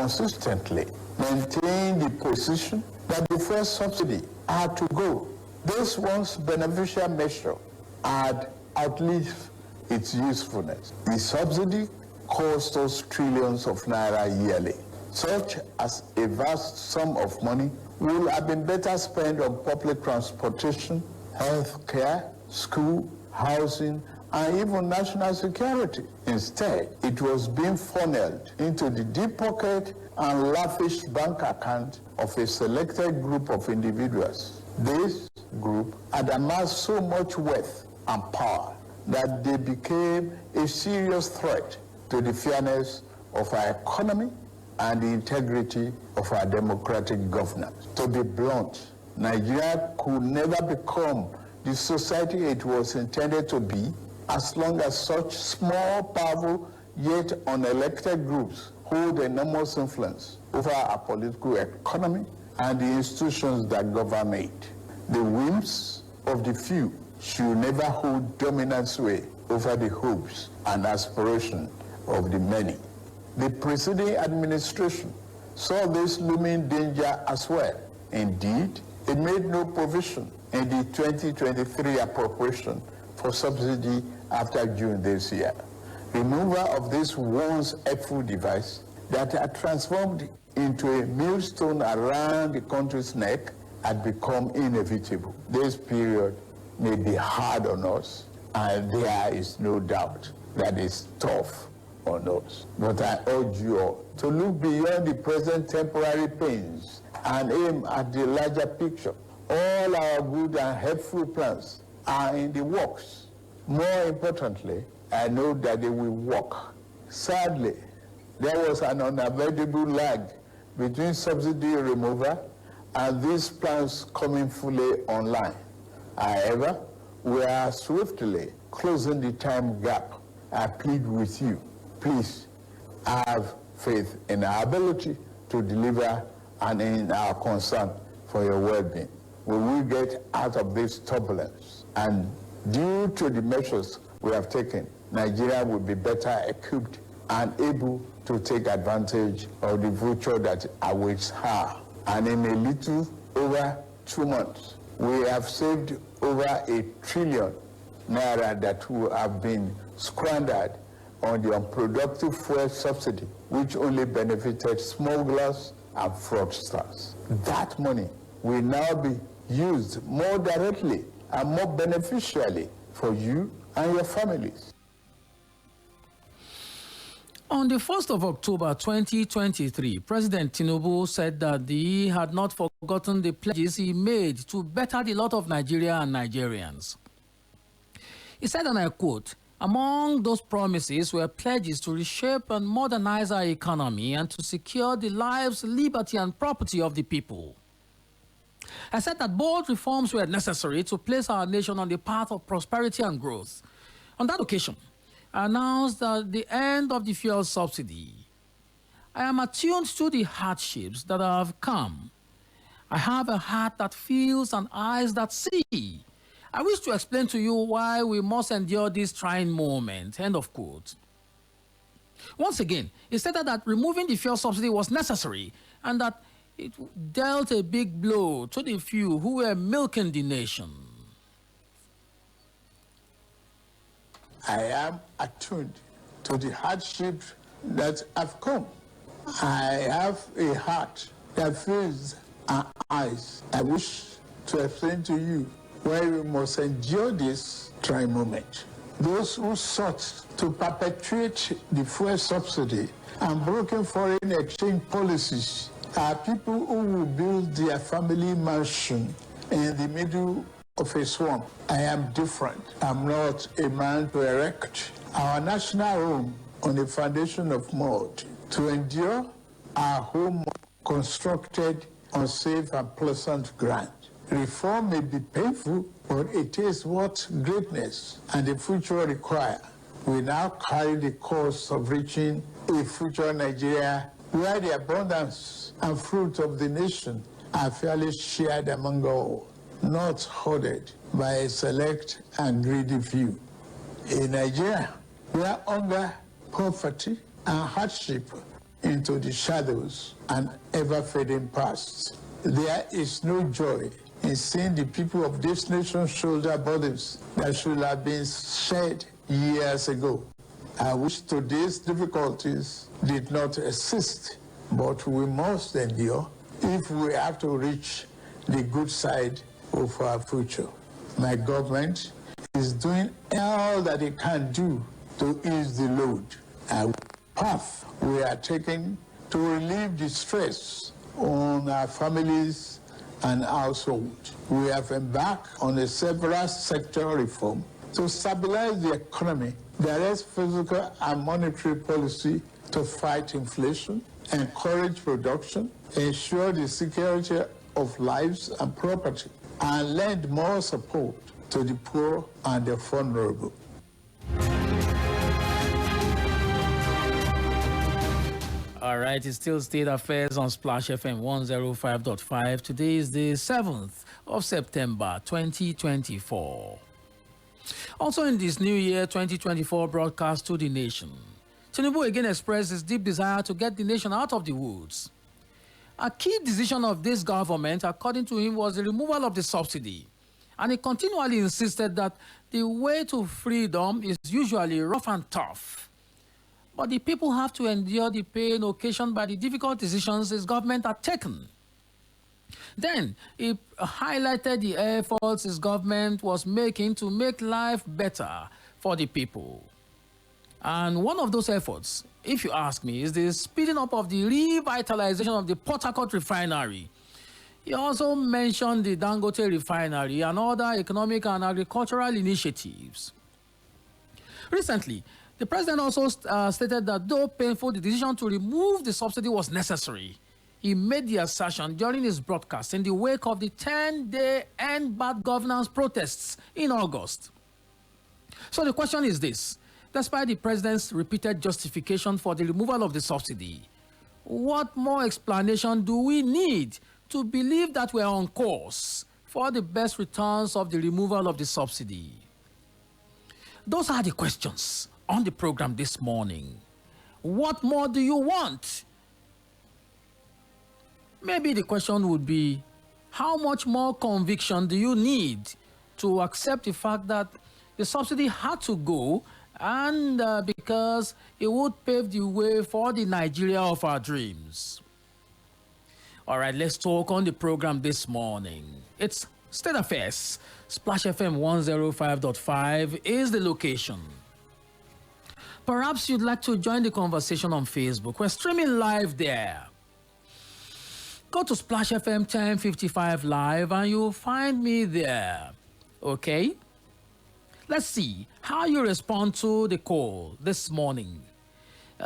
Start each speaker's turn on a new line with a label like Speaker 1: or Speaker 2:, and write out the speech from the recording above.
Speaker 1: consistently maintained the position that the fuel subsidy had to go. This once beneficial measure had outlived its usefulness. The subsidy cost us trillions of naira yearly, such as a vast sum of money would have been better spent on public transportation, health care, school, housing, and even national security. Instead, it was being funneled into the deep pocket and lavish bank account of a selected group of individuals. This group had amassed so much wealth and power that they became a serious threat to the fairness of our economy and the integrity of our democratic governance. To be blunt, Nigeria could never become the society it was intended to be as long as such small, powerful, yet unelected groups hold enormous influence over our political economy and the institutions that govern it. The whims of the few should never hold dominant sway over the hopes and aspirations of the many. The preceding administration saw this looming danger as well. Indeed, it made no provision in the 2023 appropriation for subsidy after June this year. Removal of this once helpful device that had transformed into a millstone around the country's neck had become inevitable. This period may be hard on us, and there is no doubt that it's tough on us. But I urge you all to look beyond the present temporary pains and aim at the larger picture. All our good and helpful plans are in the works. More importantly, I know that they will work. Sadly, there was an unavoidable lag between subsidy removal and these plans coming fully online. However, we are swiftly closing the time gap. I plead with you, please have faith in our ability to deliver and in our concern for your well-being. We will get out of this turbulence, and due to the measures we have taken, Nigeria will be better equipped and able to take advantage of the future that awaits her. And in a little over 2 months, we have saved over 1 trillion naira that would have been squandered on the unproductive fuel subsidy, which only benefited smugglers and fraudsters. That money will now be used more directly and more beneficially for you and your families.
Speaker 2: On the 1st of October 2023, President Tinubu said that he had not forgotten the pledges he made to better the lot of Nigeria and Nigerians. He said, and I quote, "Among those promises were pledges to reshape and modernize our economy and to secure the lives, liberty, and property of the people. I said that bold reforms were necessary to place our nation on the path of prosperity and growth. On that occasion, I announced that the end of the fuel subsidy. I am attuned to the hardships that have come. I have a heart that feels and eyes that see. I wish to explain to you why we must endure this trying moment." End of quote. Once again, he stated that removing the fuel subsidy was necessary and that it dealt a big blow to the few who were milking the nation.
Speaker 1: I am attuned to the hardships that have come. I have a heart that feels and eyes. I wish to explain to you why we must endure this trying moment. Those who sought to perpetuate the fuel subsidy and broken foreign exchange policies are people who will build their family mansion in the middle of a swamp. I am different. I'm not a man to erect our national home on a foundation of mud. To endure our home constructed on safe and pleasant ground. Reform may be painful, but it is what greatness and the future require. We now carry the cost of reaching a future Nigeria where the abundance and fruit of the nation are fairly shared among all, not hoarded by a select and greedy few. In Nigeria, where hunger, poverty, and hardship into the shadows and ever-fading past. There is no joy in seeing the people of this nation shoulder burdens that should have been shared years ago. I wish today's difficulties did not exist, but we must endure if we have to reach the good side of our future. My government is doing all that it can do to ease the load. And path we are taking to relieve the stress on our families and households. We have embarked on a several sector reform to stabilize the economy, direct fiscal and monetary policy to fight inflation, encourage production, ensure the security of lives and property, and lend more support to the poor and the vulnerable.
Speaker 2: All right, it's still State Affairs on Splash FM 105.5. Today is the 7th of September, 2024. Also in this new year, 2024 broadcast to the nation, Tinubu again expressed his deep desire to get the nation out of the woods. A key decision of this government, according to him, was the removal of the subsidy. And he continually insisted that the way to freedom is usually rough and tough. But the people have to endure the pain occasioned by the difficult decisions his government had taken. Then he highlighted the efforts his government was making to make life better for the people. And one of those efforts, if you ask me, is the speeding up of the revitalization of the Port Harcourt refinery. He also mentioned the Dangote refinery and other economic and agricultural initiatives. Recently, the president also stated that though painful, the decision to remove the subsidy was necessary. He made the assertion during his broadcast in the wake of the 10-day End Bad Governance protests in August. So the question is this: despite the president's repeated justification for the removal of the subsidy, what more explanation do we need to believe that we are on course for the best returns of the removal of the subsidy? Those are the questions on the program this morning. What more do you want? Maybe the question would be, how much more conviction do you need to accept the fact that the subsidy had to go, and because it would pave the way for the Nigeria of our dreams? All right, let's talk on the program this morning. It's State Affairs. Splash FM 105.5 is the location. Perhaps you'd like to join the conversation on Facebook. We're streaming live there. Go to Splash FM 1055 Live and you'll find me there. Okay? Let's see how you respond to the call this morning.